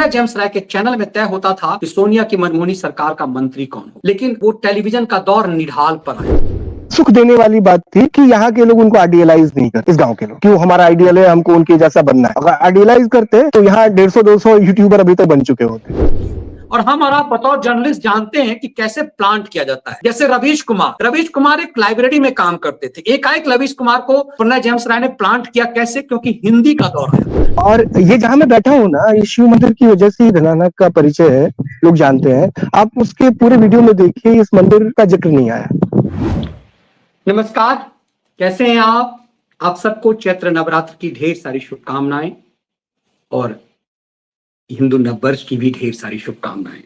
Pranay James राय के channel में तय होता था कि सोनिया की मनमोहनी सरकार का मंत्री कौन हो, लेकिन वो टेलीविजन का दौर निढाल पर आया। सुख देने वाली बात थी कि यहाँ के लोग उनको आइडियलाइज नहीं करते, इस गांव के लोग, क्यों हमारा आइडियल है, हमको उनके जैसा बनना है। अगर आइडियलाइज करते तो यहाँ 150-200 यूट्यूबर अभी तक बन चुके होते। और हम और आप बतौर जर्नलिस्ट जानते हैं कि कैसे प्लांट किया जाता है। जैसे रवीश कुमार एक लाइब्रेरी में काम करते थे। एकाएक रवीश कुमार को प्रणय जेम्स राय ने प्लांट किया। कैसे? क्योंकि हिंदी का दौर है। और ये जहां मैं बैठा हूँ ना, ये शिव मंदिर की वजह से धनानक का परिचय है, लोग जानते हैं। आप उसके पूरे वीडियो में देखिए, इस मंदिर का जिक्र नहीं आया। नमस्कार, कैसे हैं आप सबको चैत्र नवरात्र की ढेर सारी शुभकामनाएं और हिंदू नववर्ष की भी ढेर सारी शुभकामनाएं।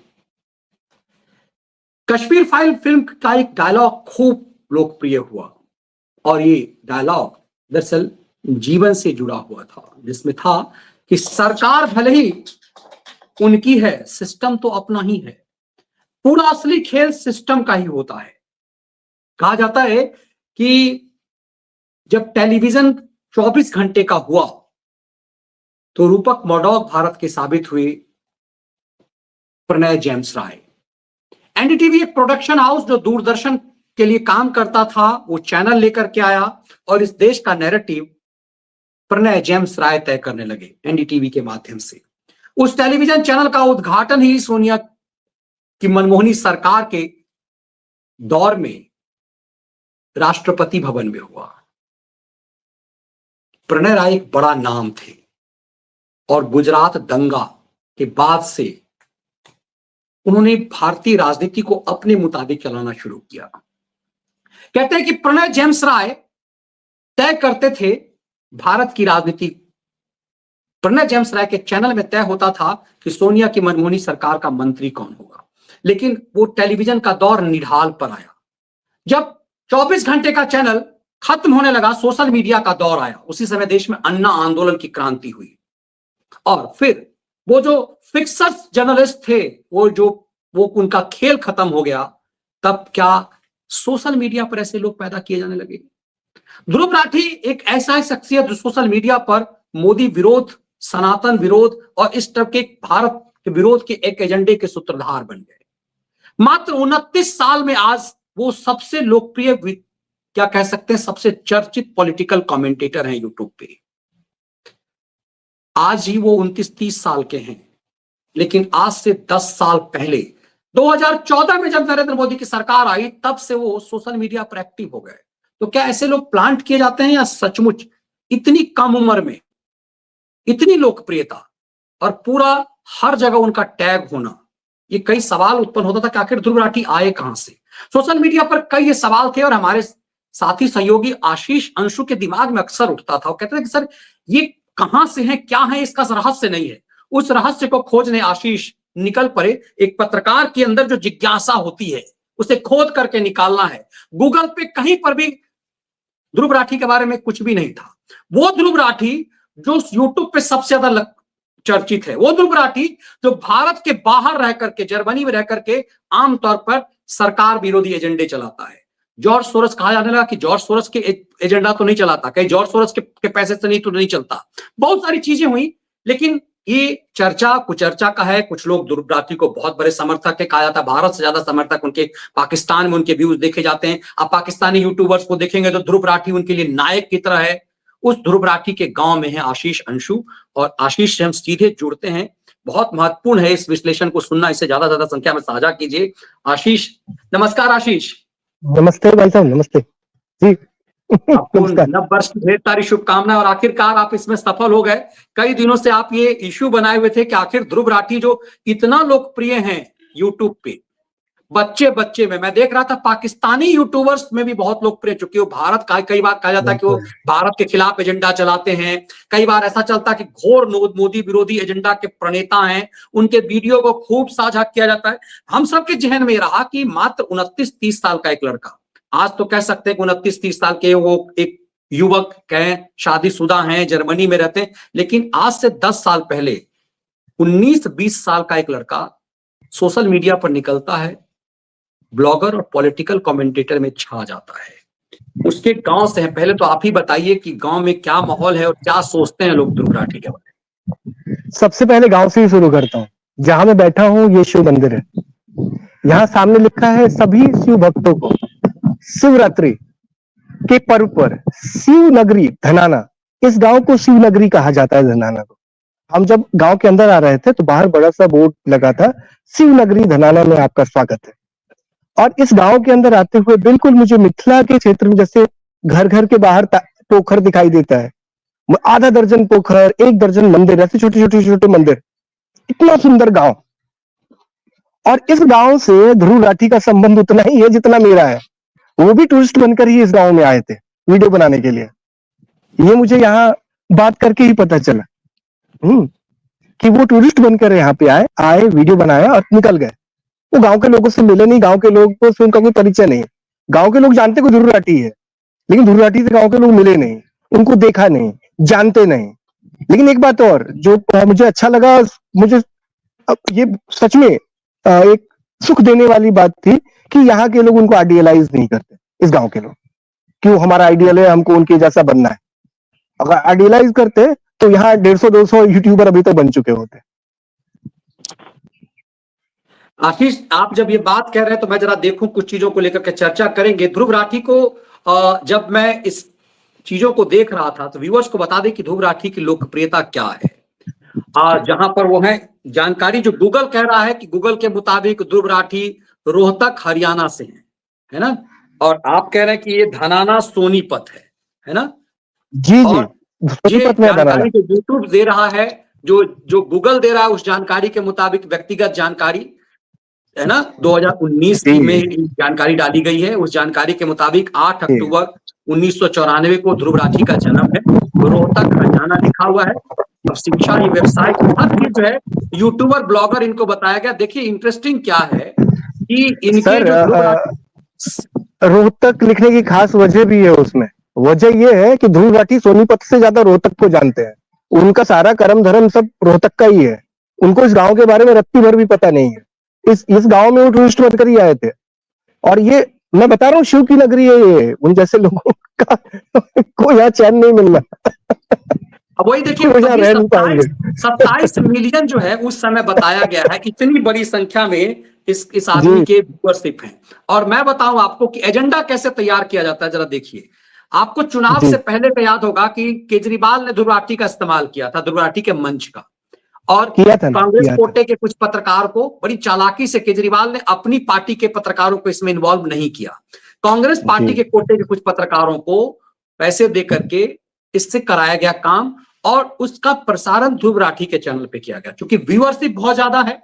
कश्मीर फाइल फिल्म का एक डायलॉग खूब लोकप्रिय हुआ और ये डायलॉग दरअसल जीवन से जुड़ा हुआ था, जिसमें था कि सरकार भले ही उनकी है, सिस्टम तो अपना ही है। पूरा असली खेल सिस्टम का ही होता है। कहा जाता है कि जब टेलीविजन 24 घंटे का हुआ तो रूपक मर्डॉक भारत के साबित हुए प्रणय जेम्स राय। एनडीटीवी एक प्रोडक्शन हाउस जो दूरदर्शन के लिए काम करता था, वो चैनल लेकर के आया और इस देश का नैरेटिव प्रणय जेम्स राय तय करने लगे एनडीटीवी के माध्यम से। उस टेलीविजन चैनल का उद्घाटन ही सोनिया की मनमोहनी सरकार के दौर में राष्ट्रपति भवन में हुआ। प्रणय राय एक बड़ा नाम थे और गुजरात दंगा के बाद से उन्होंने भारतीय राजनीति को अपने मुताबिक चलाना शुरू किया। कहते हैं कि प्रणय जेम्स राय तय करते थे भारत की राजनीति। प्रणय जेम्स राय के चैनल में तय होता था कि सोनिया की मनमोहनी सरकार का मंत्री कौन होगा, लेकिन वो टेलीविजन का दौर निढाल पर आया। जब 24 घंटे का चैनल खत्म होने लगा, सोशल मीडिया का दौर आया। उसी समय देश में अन्ना आंदोलन की क्रांति हुई और फिर वो जो फिक्सर्स जर्नलिस्ट थे, वो उनका खेल खत्म हो गया। तब क्या सोशल मीडिया पर ऐसे लोग पैदा किए जाने लगे। ध्रुव राठी एक ऐसा शख्सियत जो सोशल मीडिया पर मोदी विरोध, सनातन विरोध और इस तरह के भारत के विरोध के एक एजेंडे के सूत्रधार बन गए। मात्र 29 साल में आज वो सबसे लोकप्रिय, क्या कह सकते हैं, सबसे चर्चित पॉलिटिकल कमेंटेटर हैं यूट्यूब पे। आज ही वो 29-30 साल के हैं, लेकिन आज से 10 साल पहले 2014 में जब नरेंद्र मोदी की सरकार आई, तब से वो सोशल मीडिया पर एक्टिव हो गए। तो क्या ऐसे लोग प्लांट किए जाते हैं या सचमुच इतनी कम उम्र में इतनी लोकप्रियता और पूरा हर जगह उनका टैग होना, ये कई सवाल उत्पन्न होता था कि आखिर ध्रुव राठी आए कहां से। सोशल मीडिया पर कई ये सवाल थे और हमारे साथी सहयोगी आशीष अंशु के दिमाग में अक्सर उठता था। वो कहते थे कि सर ये कहां से है, क्या है, इसका रहस्य नहीं है। उस रहस्य को खोजने आशीष निकल पड़े। एक पत्रकार के अंदर जो जिज्ञासा होती है उसे खोद करके निकालना है। गूगल पे कहीं पर भी ध्रुव राठी के बारे में कुछ भी नहीं था। वो ध्रुव राठी जो यूट्यूब पे सबसे ज्यादा चर्चित है, वो ध्रुव राठी जो भारत के बाहर रह करके, जर्मनी में रह करके आमतौर पर सरकार विरोधी एजेंडे चलाता है। जॉर्ज सोरस कहा जाने लगा कि जॉर्ज सोरस के एजेंडा तो नहीं चलाता, कहीं जॉर्ज सोरस के पैसे से नहीं चलता। बहुत सारी चीजें हुई, लेकिन ये चर्चा कुचर्चा का है। कुछ लोग ध्रुव राठी को बहुत बड़े समर्थक है, कहा जाता है भारत से ज्यादा समर्थक उनके पाकिस्तान में उनके व्यूज देखे जाते हैं। आप पाकिस्तानी यूट्यूबर्स को देखेंगे तो ध्रुव राठी उनके लिए नायक की तरह है। उस ध्रुव राठी के गांव में है आशीष अंशु, और आशीष से हम सीधे जुड़ते हैं। बहुत महत्वपूर्ण है इस विश्लेषण को सुनना, इसे ज्यादा संख्या में साझा कीजिए। आशीष, नमस्कार। आशीष नमस्ते भाई साहब। नमस्ते जी। आपको नववर्ष की ढेर सारी शुभकामनाएं और आखिरकार आप इसमें सफल हो गए। कई दिनों से आप ये इश्यू बनाए हुए थे कि आखिर ध्रुव राठी जो इतना लोकप्रिय हैं यूट्यूब पे, बच्चे में मैं देख रहा था पाकिस्तानी यूट्यूबर्स में भी बहुत लोकप्रिय चुके हो। भारत का कई बार कहा जाता है कि वो भारत के खिलाफ एजेंडा चलाते हैं। कई बार ऐसा चलता है कि घोर मोदी विरोधी एजेंडा के प्रणेता हैं। उनके वीडियो को खूब साझा किया जाता है। हम सबके जहन में रहा कि मात्र 29-30 साल का एक लड़का, आज तो कह सकते हैं कि 29-30 साल के वो एक युवक कहें, शादीशुदा हैं, जर्मनी में रहते हैं, लेकिन आज से 10 साल पहले 19-20 साल का एक लड़का सोशल मीडिया पर निकलता है, ब्लॉगर और पॉलिटिकल कमेंटेटर में छा जाता है। उसके गांव से है। पहले तो आप ही बताइए कि गांव में क्या माहौल है और क्या सोचते हैं लोग ध्रुव राठी के बारे में। सबसे पहले गांव से ही शुरू करता हूँ। जहां मैं बैठा हूँ ये शिव मंदिर है। यहाँ सामने लिखा है सभी शिव भक्तों को शिवरात्रि के पर्व पर शिव नगरी धनाना, इस गांव को शिव नगरी कहा जाता है धनाना को। हम जब गांव के अंदर आ रहे थे तो बाहर बड़ा सा बोर्ड लगा था, शिव नगरी धनाना में आपका स्वागत है। और इस गांव के अंदर आते हुए बिल्कुल मुझे मिथिला के क्षेत्र में जैसे घर घर के बाहर पोखर दिखाई देता है, आधा दर्जन पोखर, 1 दर्जन मंदिर, ऐसे छोटे छोटे छोटे मंदिर, इतना सुंदर गांव। और इस गांव से ध्रुव राठी का संबंध उतना ही है जितना मेरा है। वो भी टूरिस्ट बनकर ही इस गांव में आए थे वीडियो बनाने के लिए। ये मुझे यहाँ बात करके ही पता चला कि वो टूरिस्ट बनकर यहाँ पे आए वीडियो बनाया और निकल गए। वो गांव के लोगों से मिले नहीं, गांव के लोगों से उनका कोई परिचय नहीं। गांव के लोग जानते को ध्रुव राठी है, लेकिन ध्रुव राठी से गांव के लोग मिले नहीं, उनको देखा नहीं, जानते नहीं। लेकिन एक बात और जो मुझे अच्छा लगा, मुझे ये सच में एक सुख देने वाली बात थी कि यहाँ के लोग उनको आइडियलाइज नहीं करते, इस गांव के लोग, कि वो हमारा आइडियल है, हमको उनके जैसा बनना है। अगर आइडियलाइज करते तो यहाँ 150-200 यूट्यूबर अभी तक बन चुके होते। आशीष, आप जब ये बात कह रहे हैं तो मैं जरा देखूं, कुछ चीजों को लेकर के चर्चा करेंगे। ध्रुव राठी को जब मैं इस चीजों को देख रहा था तो व्यूअर्स को बता दें कि ध्रुव राठी की लोकप्रियता क्या है। जहां पर वो है जानकारी जो गूगल कह रहा है कि गूगल के मुताबिक ध्रुव राठी रोहतक हरियाणा से है ना, और आप कह रहे हैं कि ये धनाना सोनीपत है ना। जी और जी, ये जानकारी जो यूट्यूब दे रहा है, जो गूगल दे रहा है, उस जानकारी के मुताबिक व्यक्तिगत जानकारी है ना, 2019 में जानकारी डाली गई है। उस जानकारी के मुताबिक 8 अक्टूबर 1994 को ध्रुव राठी का जन्म है, रोहतक हरियाणा लिखा हुआ है। अब शिक्षा, ये व्यवसाय, हर चीज जो है यूट्यूबर ब्लॉगर इनको बताया गया। देखिए इंटरेस्टिंग क्या है कि इनके जो रोहतक लिखने की खास वजह भी है। उसमें वजह ये है कि ध्रुव राठी सोनीपत से ज्यादा रोहतक को जानते हैं। उनका सारा कर्म धर्म सब रोहतक का ही है। उनको इस गांव के बारे में रत्ती भर भी पता नहीं है। इस गांव में वो टूरिस्ट बनकर ही आए थे। और ये मैं बता रहा हूँ, शिव की नगरी है ये। उन जैसे लोगों का कोई यहाँ चैन नहीं मिलना। अब वही देखिए, 27 मिलियन जो है उस समय बताया गया है। इतनी बड़ी संख्या में इस आदमी के व्यूअरशिप हैं। और मैं बताऊं आपको कि एजेंडा कैसे तैयार किया जाता है, जरा देखिए। आपको चुनाव से पहले का याद होगा कि केजरीवाल ने ध्रुव राठी का इस्तेमाल किया था, ध्रुव राठी के मंच का, और कांग्रेस कोटे के कुछ पत्रकार को बड़ी चालाकी से केजरीवाल ने अपनी पार्टी के पत्रकारों को इसमें इन्वॉल्व नहीं किया। कांग्रेस पार्टी के कोटे के कुछ पत्रकारों को पैसे दे करके इससे कराया गया काम, और उसका प्रसारण ध्रुव राठी के चैनल पे किया गया। क्योंकि व्यूअरशिप बहुत ज्यादा है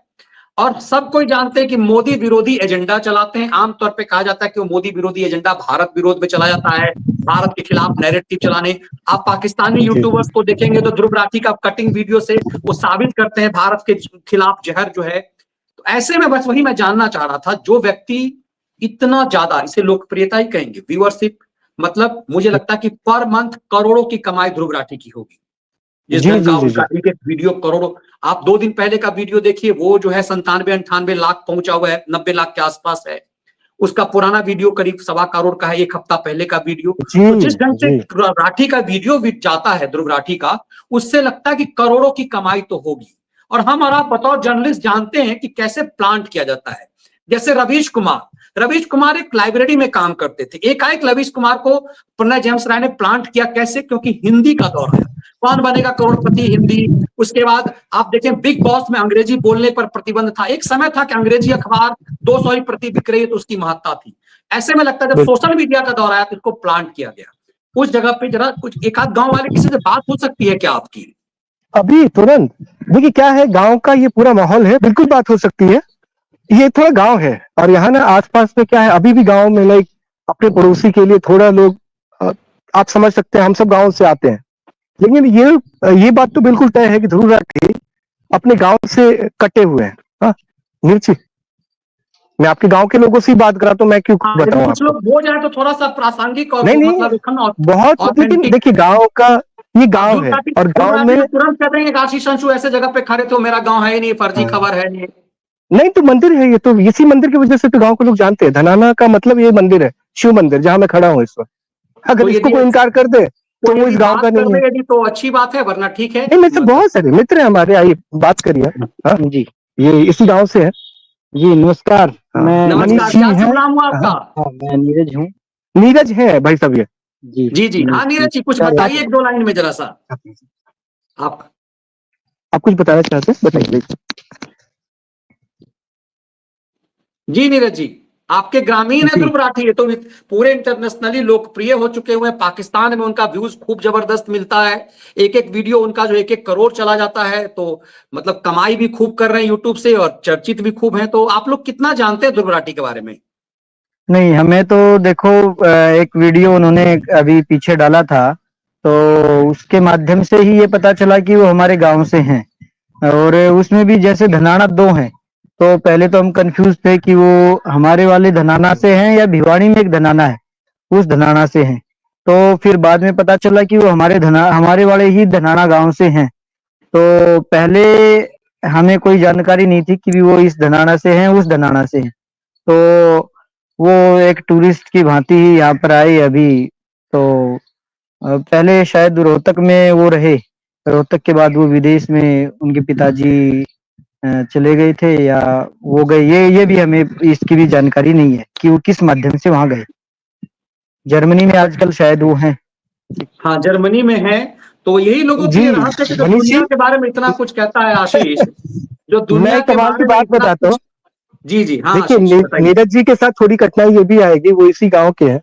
और सब कोई जानते हैं कि मोदी विरोधी एजेंडा चलाते हैं। आमतौर पे कहा जाता है कि वो मोदी विरोधी एजेंडा भारत विरोध में चला जाता है, भारत के खिलाफ नैरेटिव चलाने। आप पाकिस्तानी यूट्यूबर्स को देखेंगे तो ध्रुव राठी का कटिंग वीडियो से वो साबित करते हैं भारत के खिलाफ जहर जो है। तो ऐसे में बस वही मैं जानना चाह रहा था, जो व्यक्ति इतना ज्यादा, इसे लोकप्रियता ही कहेंगे, व्यूअरशिप, मतलब मुझे लगता है कि पर मंथ करोड़ों की कमाई ध्रुव राठी की होगी। जिस ढंग का उनका वीडियो करोड़ों, आप 2 दिन पहले का वीडियो देखिए, वो जो है 97-98 लाख पहुंचा हुआ है, 90 लाख के आसपास है। उसका पुराना वीडियो करीब 1.25 करोड़ का है, 1 हफ्ता पहले का वीडियो। तो जिस ढंग से राठी का वीडियो भी जाता है, ध्रुव राठी का, उससे लगता है कि करोड़ों की कमाई तो होगी। और हम और आप बतौर जर्नलिस्ट जानते हैं कि कैसे प्लांट किया जाता है। जैसे रवीश कुमार एक लाइब्रेरी में काम करते थे। एकाएक रवीश कुमार को प्रणय जेम्स राय ने प्लांट किया। कैसे? क्योंकि हिंदी का दौर है, कौन बनेगा करोड़पति हिंदी। उसके बाद आप देखें बिग बॉस में अंग्रेजी बोलने पर प्रतिबंध था। एक समय था कि अंग्रेजी अखबार 200 ही प्रति बिक रही है तो उसकी महत्ता थी। ऐसे में लगता है जब सोशल मीडिया का दौर आया तो इसको प्लांट किया गया। उस जगह पे जरा कुछ एक आध गांव वाले किसी से बात हो सकती है क्या आपकी? अभी तुरंत देखिए क्या है, गांव का ये पूरा माहौल है, बिल्कुल बात हो सकती है। ये थोड़ा गांव है और यहाँ ना आसपास में क्या है, अभी भी गांव में लाइक अपने पड़ोसी के लिए थोड़ा लोग, आप समझ सकते हैं, हम सब गांव से आते हैं। लेकिन ये बात तो बिल्कुल तय है कि ध्रुव राठी अपने गांव से कटे हुए हैं। हाँ मिर्ची, मैं आपके गांव के लोगों से ही बात करा तो मैं क्यों बताऊं? कुछ लोग हो जाए तो थोड़ा सा प्रासंगिक और नहीं बहुत, लेकिन देखिए गांव का ये गांव है और गांव में तुरंत कहते हैं आशीष अंशु ऐसे जगह पे खड़े थे, मेरा गांव है ही नहीं, फर्जी खबर है नहीं तो मंदिर है ये, तो इसी मंदिर की वजह से तो गांव के लोग जानते हैं। धनाना का मतलब ये मंदिर है, शिव मंदिर, जहां मैं खड़ा हूँ इस वक्त। अगर इसको कोई इनकार कर दे तो वो इस गांव का नहीं है। यदि तो अच्छी बात है, वरना ठीक है। नहीं, मेरे से बहुत सारे मित्र हैं हमारे, आइए बात करिए। हाँ जी, ये इसी गांव से है जी। नमस्कार, मैं मनीष जी क्या हैं। शुभ नाम हुआ आपका? हाँ, मैं नीरज हूँ। नीरज है भाई साहब ये। जी जी जी, हाँ नीरज जी, कुछ बताइए एक दो लाइन में जरा सा। आप कुछ बताना चाहते हैं, बताइए। जी नीरज जी, आपके ग्रामीण है जी। ध्रुव राठी, ये तो पूरे इंटरनेशनली लोकप्रिय हो चुके हुए हैं। पाकिस्तान में उनका व्यूज खूब जबरदस्त मिलता है। एक एक वीडियो उनका जो 1-1 करोड़ चला जाता है, तो मतलब कमाई भी खूब कर रहे हैं यूट्यूब से और चर्चित भी खूब हैं। तो आप लोग कितना जानते हैं ध्रुव राठी के बारे में? नहीं, हमें तो देखो एक वीडियो उन्होंने अभी पीछे डाला था, तो उसके माध्यम से ही ये पता चला कि वो हमारे गांव से हैं। और उसमें भी जैसे धनाना 2 हैं, तो पहले तो हम कंफ्यूज थे कि वो हमारे वाले धनाना से हैं या भिवानी में एक धनाना है, उस धनाना से हैं। तो फिर बाद में पता चला कि वो हमारे वाले ही धनाना गांव से हैं। तो पहले हमें कोई जानकारी नहीं थी कि वो इस धनाना से हैं, उस धनाना से हैं। तो वो एक टूरिस्ट की भांति ही यहाँ पर आए अभी। तो पहले शायद रोहतक में वो रहे, रोहतक के बाद वो विदेश में उनके पिताजी चले गए थे या वो गए, ये भी हमें इसकी भी जानकारी नहीं है कि वो किस माध्यम से वहां गए। जर्मनी में आजकल शायद वो हैं। हाँ, जर्मनी में है। तो यही लोगों के जी लिए रहस्य कि जो मनीष दुनिया जी, के बारे में इतना कुछ कहता है आशीष, जो मैं दुनिया एक के कमाल की बारे में बात इतना बताता हूँ। कुछ। जी जी, हाँ देखिए, आशीष बताइए। नीरज जी के साथ थोड़ी कठिनाई ये भी आएगी, वो इसी गांव के हैं।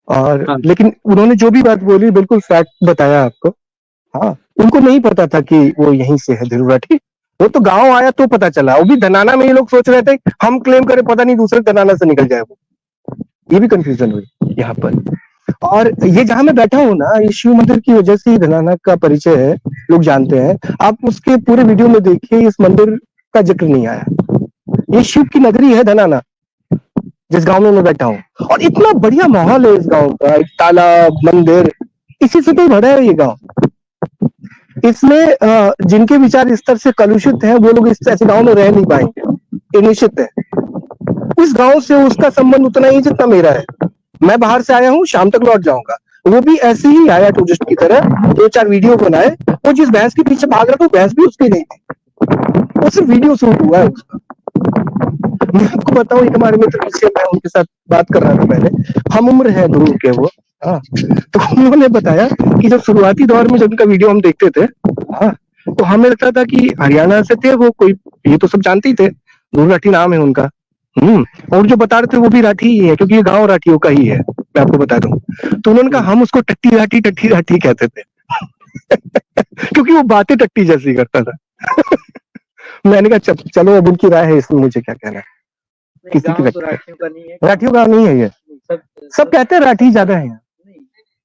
और हाँ लेकिन उन्होंने जो भी बात बोली बिल्कुल फैक्ट बताया आपको। हाँ, उनको नहीं पता था कि वो यहीं से है ध्रुव राठी। वो तो गांव आया तो पता चला। वो भी धनाना में ये लोग सोच रहे थे हम क्लेम करें, पता नहीं दूसरे धनाना से निकल जाए वो। ये भी कंफ्यूजन हुई यहाँ पर। और ये जहां मैं बैठा हूँ ना, ये शिव मंदिर की वजह से ही धनाना का परिचय है, लोग जानते हैं। आप उसके पूरे वीडियो में देखिए, इस मंदिर का जिक्र नहीं आया। ये शिव की नगरी है धनाना, जिस गांव में मैं बैठा हूँ। और इतना बढ़िया माहौल है इस गांव का, एक तालाब, मंदिर, इसी से तो भरा है ये गांव। इसमें जिनके विचार इस तरह से कलुषित हैं, वो लोग इस ऐसे गांव में रह नहीं पाएंगे, ये निश्चित है। उस गांव से उसका संबंध उतना ही जितना मेरा है। मैं बाहर से आया हूँ, शाम तक लौट जाऊंगा। वो भी ऐसे ही आया टूरिस्ट की तरह, 2-4 वीडियो बनाए। वो जिस भैंस के पीछे भाग रहा था, वो भैंस भी उसकी नहीं थी, वो सिर्फ वीडियो शूट हुआ है उसका। मैं आपको बताऊं, एक हमारे मित्र से मैं उनके साथ बात कर रहा था पहले, हम उम्र है दूर के वो। हाँ, तो उन्होंने बताया कि जब शुरुआती दौर में जब उनका वीडियो हम देखते थे, हाँ, तो हमें लगता था कि हरियाणा से थे वो कोई, ये तो सब जानते ही थे, ध्रुव राठी नाम है उनका। और जो बता रहे थे वो भी राठी ही है, क्योंकि ये गांव राठियों का ही है, मैं आपको बता दूं। तो उन्होंने कहा हम उसको टट्टी राठी कहते थे क्योंकि वो बातें टट्टी जैसी करता था। मैंने कहा चलो, अब उनकी राय है, इसमें मुझे क्या कहना है। किसी की राठियों का नहीं है, राठियों का नहीं है ये। सब कहते हैं राठी ज्यादा है,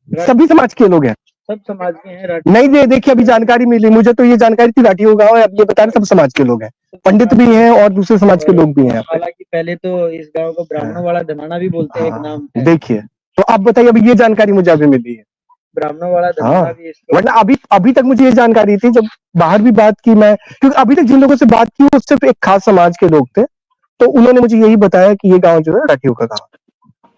सभी समाज के लोग हैं, सब समाज के हैं राठी। नहीं, देखिए अभी जानकारी मिली मुझे, तो ये जानकारी थी राठियों गांव है, अब ये बता रहे सब समाज के लोग हैं, पंडित भी हैं और दूसरे समाज के लोग भी हैं। हालांकि पहले तो इस गांव को ब्राह्मणों वाला धनाना भी बोलते हैं, एक नाम है। देखिए, तो आप बताइए, अभी ये जानकारी मुझे अभी मिली है, ब्राह्मणों वाला धनाना भी इसको। वरना अभी तक मुझे ये जानकारी थी, जब बाहर भी बात की मैं, क्योंकि अभी तक जिन लोगों से बात की वो सिर्फ एक खास समाज के लोग थे, तो उन्होंने मुझे यही बताया कि ये गांव जो है राठियों का गांव।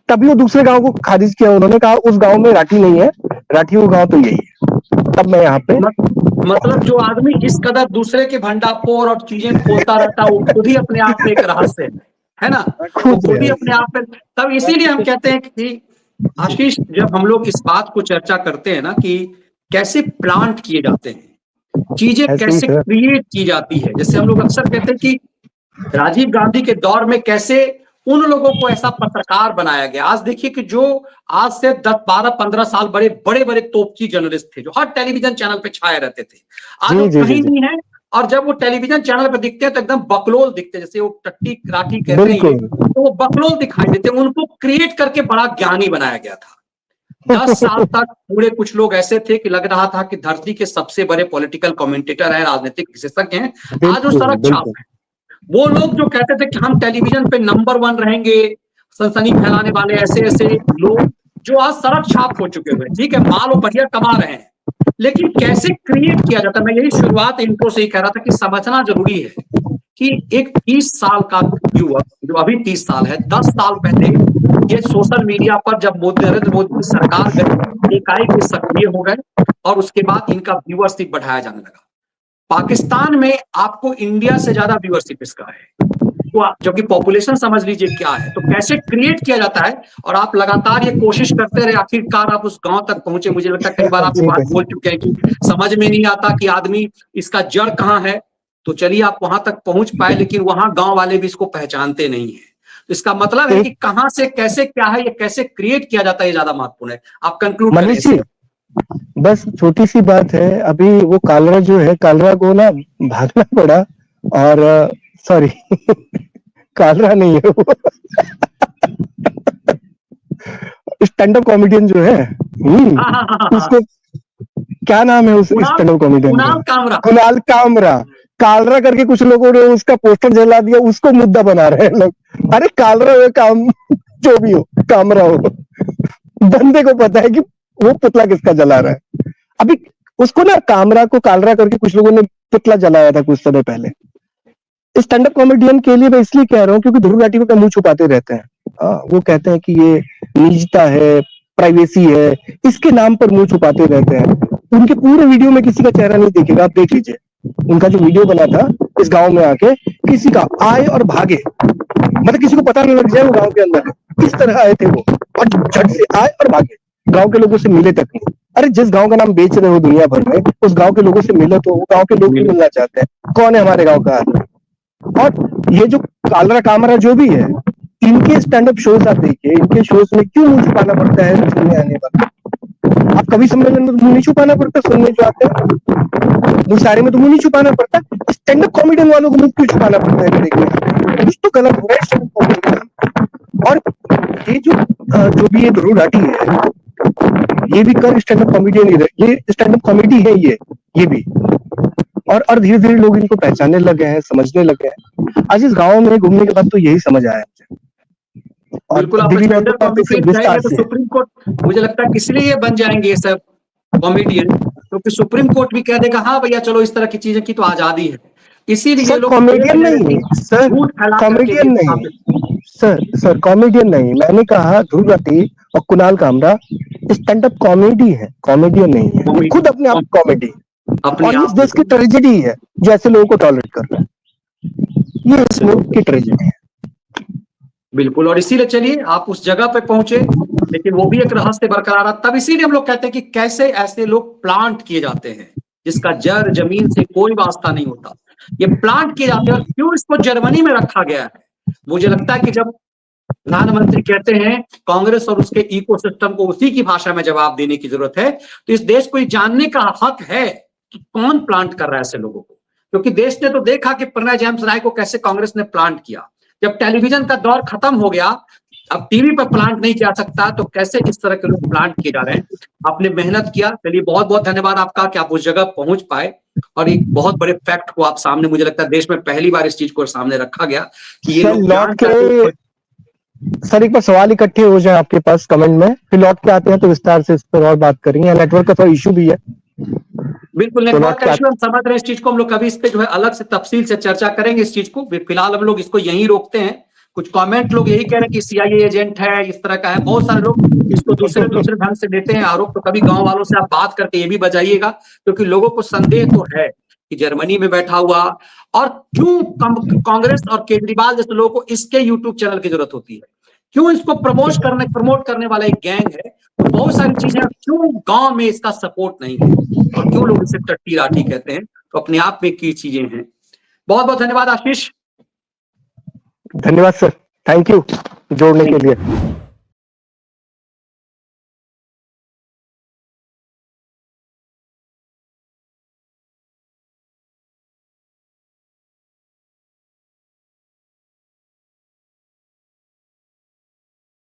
तभी वो दूसरे गांव को खारिज किया, उन्होंने कहा उस गांव में राठी नहीं है, राठियों का गांव तो यही है। तब मैं यहाँ पे मतलब जो आदमी इस कदर दूसरे के भंडाफोड़ और चीजें खोलता रहता है, वो खुद ही अपने आप में एक रहस्य है ना। वो खुद ही अपने आप में, तब इसीलिए हम कहते हैं कि आशीष, जब हम लोग इस बात को चर्चा करते हैं ना कि कैसे प्लांट किए जाते हैं, चीजें ऐसे ही कैसे सर। क्रिएट की जाती है, जैसे हम लोग अक्सर कहते हैं कि राजीव गांधी के दौर में कैसे उन लोगों को ऐसा पत्रकार बनाया गया। आज देखिए कि जो आज से 10-12-15 साल बड़े बड़े बड़े तोपची जर्नलिस्ट थे, जो हर टेलीविजन चैनल पे छाए रहते थे, आज वो कहीं नहीं है। और जब वो टेलीविजन चैनल पर दिखते हैं तो एकदम बकलोल दिखते हैं, जैसे वो टट्टी राठी कहते हैं, तो वो बकलोल दिखाई देते हैं। उनको क्रिएट करके बड़ा ज्ञानी बनाया गया था। 10 साल तक पूरे कुछ लोग ऐसे थे कि लग रहा था कि धरती के सबसे बड़े पॉलिटिकल कमेंटेटर हैं, राजनीतिक विशेषज्ञ हैं। आज वो सड़क छाप है। वो लोग जो कहते थे कि हम टेलीविजन पे नंबर 1 रहेंगे, सनसनी फैलाने वाले ऐसे ऐसे लोग, जो आज सड़क छाप हो चुके हुए, ठीक है, माल और बढ़िया कमा रहे हैं, लेकिन कैसे क्रिएट किया जाता है, मैं यही शुरुआत इंट्रो से ही कह रहा था कि समझना जरूरी है कि एक 30 साल का युवक जो अभी 30 साल है, 10 साल पहले ये सोशल मीडिया पर जब नरेंद्र मोदी की सरकार गई, एकाएक ये सक्रिय हो गए और उसके बाद इनका व्यूअरशिप बढ़ाया जाने लगा। पाकिस्तान में आपको इंडिया से ज्यादा व्यूअरशिप इसका है, तो जो कि पॉपुलेशन समझ लीजिए क्या है, तो कैसे क्रिएट किया जाता है। और आप लगातार ये कोशिश करते रहे, आखिरकार आप उस गांव तक पहुंचे। मुझे लगता है कई बार आप ये बात बोल चुके हैं कि समझ में नहीं आता कि आदमी इसका जड़ कहाँ है, तो चलिए आप वहां तक पहुंच पाए, लेकिन वहां गांव वाले भी इसको पहचानते नहीं है। तो इसका मतलब है कि कहां से कैसे क्या है, ये कैसे क्रिएट किया जाता है, ये ज्यादा महत्वपूर्ण है। आप कंक्लूड मनीष जी, बस छोटी सी बात है, अभी वो कालरा जो है, कालरा को ना भागना पड़ा, और सॉरी कालरा नहीं है वो स्टैंड अप कॉमेडियन जो है, उसको क्या नाम है उस स्टैंड अप कॉमेडियन का? कुणाल कामरा। कालरा करके कुछ लोगों ने उसका पोस्टर जला दिया, उसको मुद्दा बना रहे हैं लोग। अरे कालरा हो काम जो भी हो, कामरा हो, बंदे को पता है कि वो पुतला किसका जला रहा है। अभी उसको ना कामरा को कालरा करके कुछ लोगों ने पुतला जलाया था कुछ समय पहले। स्टैंड अप कॉमेडियन के लिए मैं इसलिए कह रहा हूँ क्योंकि ध्रुव राठी को मुंह छुपाते रहते हैं। वो कहते हैं कि ये निजता है, प्राइवेसी है, इसके नाम पर मुंह छुपाते रहते हैं। उनके पूरे वीडियो में किसी का चेहरा नहीं दिखेगा, आप देख लीजिए। उनका जो वीडियो बना था इस गांव में आके, किसी का आए और भागे, मतलब किसी को पता नहीं लग जाए वो गांव के अंदर है, किस तरह आए थे वो, और झट से आए और भागे, गांव के लोगों से मिले तक नहीं। अरे जिस गांव का नाम बेच रहे हो दुनिया भर में, उस गांव के लोगों से मिलो तो वो गांव के लोग भी मिलना चाहते हैं, कौन है हमारे गांव का आदमी। और ये जो कालरा कामरा जो भी है, इनके स्टैंड अप शोज आप देखिए, इनके शोज में क्यों मुंह छुपाना पड़ता है सुनने आने पर? आप कभी सम्मेलन में मुंह नहीं छुपाना पड़ता सुनने जो आते हैं, मुशायरे में तो मुंह नहीं छुपाना पड़ता। स्टैंड अप कॉमेडियन वालों को मुंह क्यों छुपाना पड़ता है? देखिए कुछ तो गलत हो रहा है स्टैंड अप कॉमेडियन। और ये जो भी ये ध्रुव राठी है, ये भी कर स्टैंड अप कॉमेडियन ही है, ये स्टैंड अप कॉमेडी है ये भी। और धीरे धीरे लोग इनको पहचानने लगे हैं, समझने लगे हैं। आज इस गांव में घूमने के बाद तो यही समझ आया मुझे। बिल्कुल, आप तो सुप्रीम कोर्ट, मुझे लगता है इसलिए ये बन जाएंगे ये सब कॉमेडियन, क्योंकि सुप्रीम कोर्ट भी कह देगा हाँ भैया चलो इस तरह की चीजें की तो आजादी है। इसीलिए लोग कॉमेडियन नहीं सर, कॉमेडियन नहीं सर, कॉमेडियन नहीं। मैंने कहा ध्रुव राठी और Kunal Kamra stand up comedy है, कॉमेडियन नहीं है। खुद अपने आप कॉमेडी, और इस देश की ट्रेजेडी है जो ऐसे लोगों को टॉलरेट कर रहा है। ये इस मुल्क की ट्रेजेडी है। बिल्कुल, और इसीलिए चलिए आप उस जगह पे पहुंचे, लेकिन वो भी एक रहस्य बरकरार रहा। तब इसीलिए हम लोग कहते हैं कि कैसे ऐसे लोग प्लांट किए जाते हैं जिसका जड़ जमीन से कोई वास्ता नहीं होता। ये प्लांट किए जाते हैं, और क्यों इसको जर्मनी में रखा गया है? मुझे लगता है कि जब प्रधानमंत्री कहते हैं कांग्रेस और उसके इकोसिस्टम को उसी की भाषा में जवाब देने की जरूरत है, तो इस देश को ये जानने का हक है कि कौन प्लांट कर रहा है ऐसे लोगों को। क्योंकि देश ने तो देखा कि प्रणय जेम्स राय को कैसे कांग्रेस ने प्लांट किया। जब टेलीविजन का दौर खत्म हो गया, अब टीवी पर प्लांट नहीं किया सकता, तो कैसे इस तरह के लोग प्लांट किए जा रहे हैं। आपने मेहनत किया, चलिए बहुत बहुत धन्यवाद आपका कि आप उस जगह पहुंच पाए और एक बहुत बड़े फैक्ट को आप सामने, मुझे लगता है देश में पहली बार इस चीज को सामने रखा गया कि ये लोग सर एक बार सवाल इकट्ठे हो जाए आपके पास कमेंट में, फिर लौट के आते हैं तो विस्तार से इस पर और बात करेंगे। नेटवर्क का थोड़ा इशू भी है। बिल्कुल, नेटवर्क का इशू हम समझ रहे हैं, इस चीज को हम लोग कभी इस पे जो है अलग से तफसील से चर्चा करेंगे इस चीज को। फिलहाल हम लोग इसको यहीं रोकते हैं। कुछ कमेंट लोग यही कह रहे हैं कि CIA एजेंट है, इस तरह का है। बहुत सारे लोग इसको दूसरे ढंग से देते हैं आरोप, तो कभी गांव वालों से आप बात करके ये भी बजाइएगा, क्योंकि लोगों को संदेह तो है कि जर्मनी में बैठा हुआ, और क्यों कांग्रेस और केजरीवाल जैसे लोगों को इसके यूट्यूब चैनल की जरूरत होती है, क्यों इसको प्रमोट करने वाला एक गैंग है। तो बहुत सारी चीजें, क्यों गांव में इसका सपोर्ट नहीं है और क्यों लोग इसे टट्टी लाठी कहते हैं, तो अपने आप में की चीजें हैं। बहुत बहुत धन्यवाद आशीष। धन्यवाद सर, थैंक यू जोड़ने के लिए।